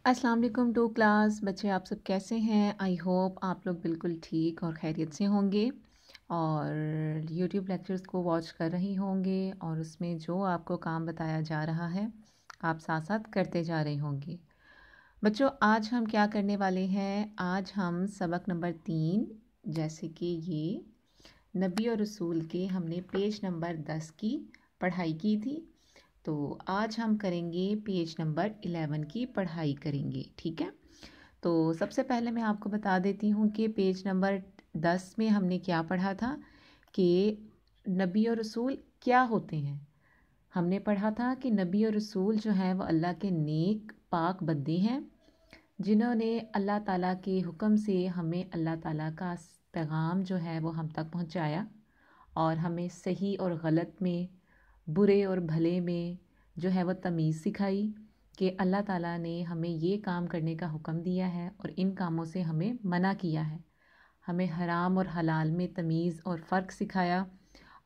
अस्सलाम वालेकुम to class. बच्चे आप सब कैसे हैं? आई होप आप लोग बिल्कुल ठीक और खैरियत से होंगे और यूट्यूब लेक्चर्स को वॉच कर रही होंगे और उसमें जो आपको काम बताया जा रहा है आप साथ साथ करते जा रहे होंगे। बच्चों आज हम क्या करने वाले हैं? आज हम सबक नंबर 3 जैसे कि ये नबी और रसूल के हमने पेज नंबर 10 की पढ़ाई की थी, तो आज हम करेंगे पेज नंबर 11 की पढ़ाई करेंगे। ठीक है, तो सबसे पहले मैं आपको बता देती हूँ कि पेज नंबर 10 में हमने क्या पढ़ा था कि नबी और रसूल क्या होते हैं। हमने पढ़ा था कि नबी और रसूल जो हैं वो अल्लाह के नेक पाक बंदे हैं जिन्होंने अल्लाह ताला के हुक्म से हमें अल्लाह ताला का पैगाम जो है वो हम तक पहुँचाया और हमें सही और गलत में, बुरे और भले में जो है वो तमीज़ सिखाई कि अल्लाह ताला ने हमें ये काम करने का हुक्म दिया है और इन कामों से हमें मना किया है। हमें हराम और हलाल में तमीज़ और फ़र्क सिखाया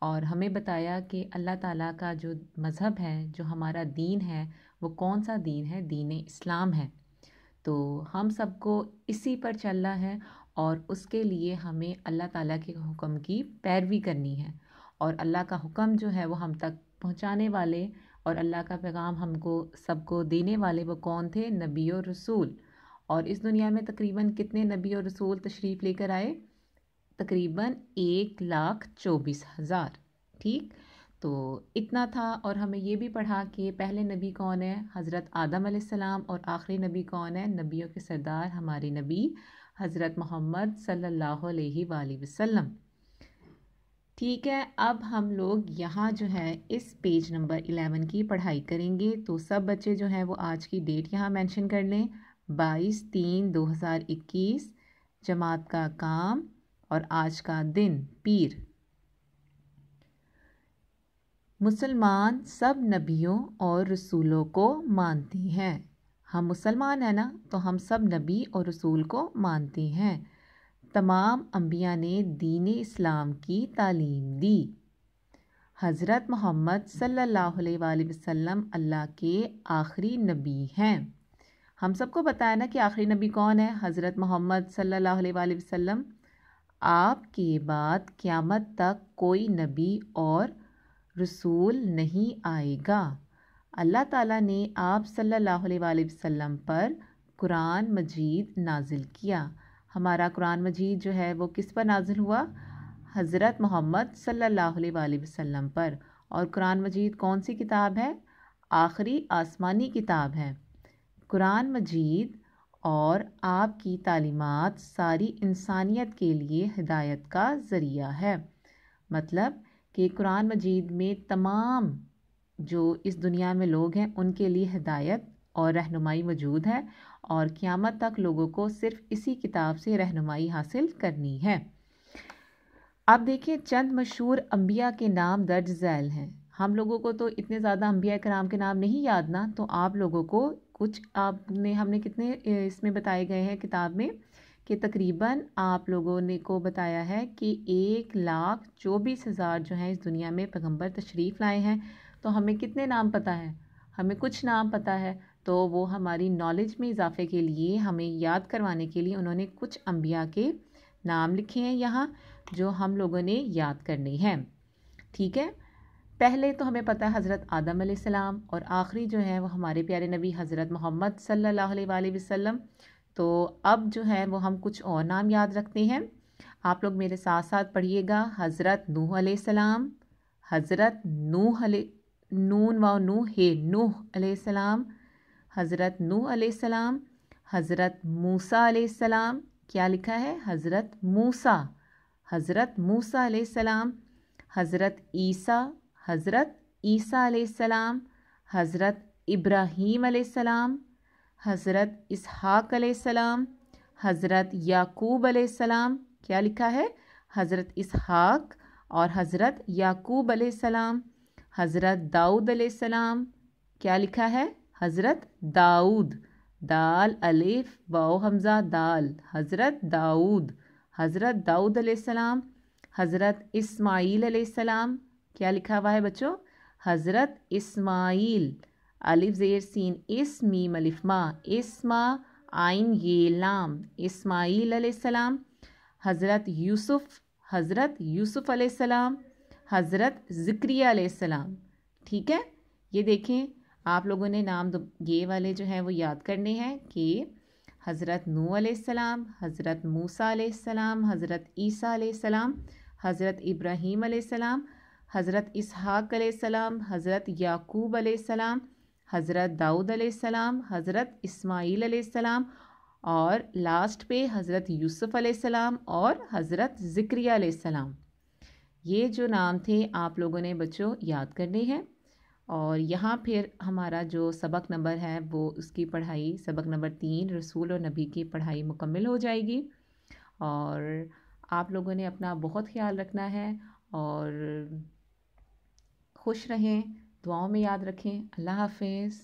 और हमें बताया कि अल्लाह ताला का जो मज़हब है, जो हमारा दीन है, वो कौन सा दीन है, दीन इस्लाम है। तो हम सबको इसी पर चलना है और उसके लिए हमें अल्लाह ताला के हुक्म की पैरवी करनी है और अल्लाह का हुक्म जो है वो हम तक पहुंचाने वाले और अल्लाह का पैगाम हमको सबको देने वाले वो कौन थे? नबी और रसूल। और इस दुनिया में तकरीबन कितने नबी और रसूल तशरीफ़ लेकर आए? तकरीबन 1,24,000। ठीक, तो इतना था। और हमें ये भी पढ़ा कि पहले नबी कौन है? हज़रत आदम अलैहिस्सलाम। और आखिरी नबी कौन है? नबियों के सरदार हमारे नबी हज़रत मोहम्मद सल्लल्लाहु अलैहि वसल्लम। ठीक है, अब हम लोग यहाँ जो है इस पेज नंबर 11 की पढ़ाई करेंगे। तो सब बच्चे जो हैं वो आज की डेट यहाँ मेंशन कर लें, 22/3/2021, जमात का काम और आज का दिन पीर। मुसलमान सब नबियों और रसूलों को मानते हैं। हम मुसलमान हैं ना, तो हम सब नबी और रसूल को मानते हैं। तमाम अंबिया ने दीन इस्लाम की तालीम दी। हज़रत मोहम्मद सल्लल्लाहु अलैहि वसल्लम अल्लाह के आखिरी नबी हैं। हम सबको बताया ना कि आखिरी नबी कौन है? हज़रत मोहम्मद सल्लल्लाहु अलैहि वसल्लम। आपके बाद क़यामत तक कोई नबी और रसूल नहीं आएगा। अल्लाह ताला ने आप सल्लल्लाहु अलैहि वसल्लम पर कुरान मजीद नाजिल किया। हमारा कुरान मजीद जो है वो किस पर नाजिल हुआ? हज़रत मोहम्मद सल्लल्लाहु अलैहि वसल्लम पर। और कुरान मजीद कौन सी किताब है? आखिरी आसमानी किताब है। कुरान मजीद और आपकी तालीमात सारी इंसानियत के लिए हिदायत का ज़रिया है। मतलब कि कुरान मजीद में तमाम जो इस दुनिया में लोग हैं उनके लिए हिदायत और रहनुमाई मौजूद है और क़यामत तक लोगों को सिर्फ़ इसी किताब से रहनुमाई हासिल करनी है। अब देखिए, चंद मशहूर अंबिया के नाम दर्ज झैल हैं। हम लोगों को तो इतने ज़्यादा अंबिया कराम के नाम नहीं याद ना, तो आप लोगों को कुछ हमने कितने इसमें बताए गए हैं किताब में कि तकरीबन आप लोगों ने को बताया है कि 1,24,000 जो हैं इस दुनिया में पैगंबर तशरीफ़ लाए हैं। तो हमें कितने नाम पता है? हमें कुछ नाम पता है, तो वो हमारी नॉलेज में इजाफे के लिए, हमें याद करवाने के लिए उन्होंने कुछ अंबिया के नाम लिखे हैं यहाँ जो हम लोगों ने याद करने हैं। ठीक है, पहले तो हमें पता है हज़रत आदम अलैहिस्सलाम और आखिरी जो है वो हमारे प्यारे नबी हज़रत मोहम्मद सल्लल्लाहु अलैहि वसल्लम। तो अब जो है वो हम कुछ और नाम याद रखते हैं। आप लोग मेरे साथ साथ पढ़िएगा। हज़रत नूह अलैहिस्सलाम, हज़रत नून व नूह हे नूह अलैहिस्सलाम, हज़रत नूह अलैहिस्सलाम, हज़रत मूसा अलैहिस्सलाम। क्या लिखा है? हज़रत मूसा, हज़रत मूसा अलैहिस्सलाम, हज़रत ईसा, हज़रत ईसा अलैहिस्सलाम, हज़रत इब्राहीम अलैहिस्सलाम, हज़रत इसहाक़ अलैहिस्सलाम, हज़रत याकूब अलैहिस्सलाम। क्या लिखा है? हज़रत इसहाक़ और हज़रत याकूब अलैहिस्सलाम, हज़रत दाऊद अलैहिस्सलाम। क्या लिखा है? हज़रत दाऊद, दाल अलिफ वाओ हमज़ा दाल, हज़रत दाऊद, हज़रत दाऊद अलैहिस्सलाम, हज़रत इस्माईल अलैहिस्सलाम। क्या लिखा हुआ है बच्चों? हज़रत इस्माईल, अलिफ ज़ेर सीन इस, मीम अलिफ मा इस्मा, आइन ये लाम इस्माईल अलैहिस्सलाम, हज़रत यूसुफ़ अलैहिस्सलाम, हज़रत ज़िक्रिया अलैहिस्सलाम। ठीक है, ये देखें आप लोगों ने नाम ये वाले जो हैं वो याद करने हैं कि हज़रत नूह अलैहिस्सलाम, हज़रत मूसा अलैहिस्सलाम, हज़रत ईसा अलैहिस्सलाम, हज़रत इब्राहीम अलैहिस्सलाम, हज़रत इसहाक़ अलैहिस्सलाम, हज़रत याकूब अलैहिस्सलाम, हज़रत दाऊद अलैहिस्सलाम, हज़रत इस्माईल अलैहिस्सलाम और लास्ट पे हज़रत यूसुफ़ अलैहिस्सलाम और हज़रत ज़िक्रिया अलैहिस्सलाम। ये जो नाम थे आप लोगों ने बच्चों याद करने हैं। और यहाँ फिर हमारा जो सबक नंबर है वो उसकी पढ़ाई सबक नंबर 3 रसूल और नबी की पढ़ाई मुकम्मल हो जाएगी। और आप लोगों ने अपना बहुत ख्याल रखना है और खुश रहें, दुआओं में याद रखें। अल्लाह हाफ़िज़।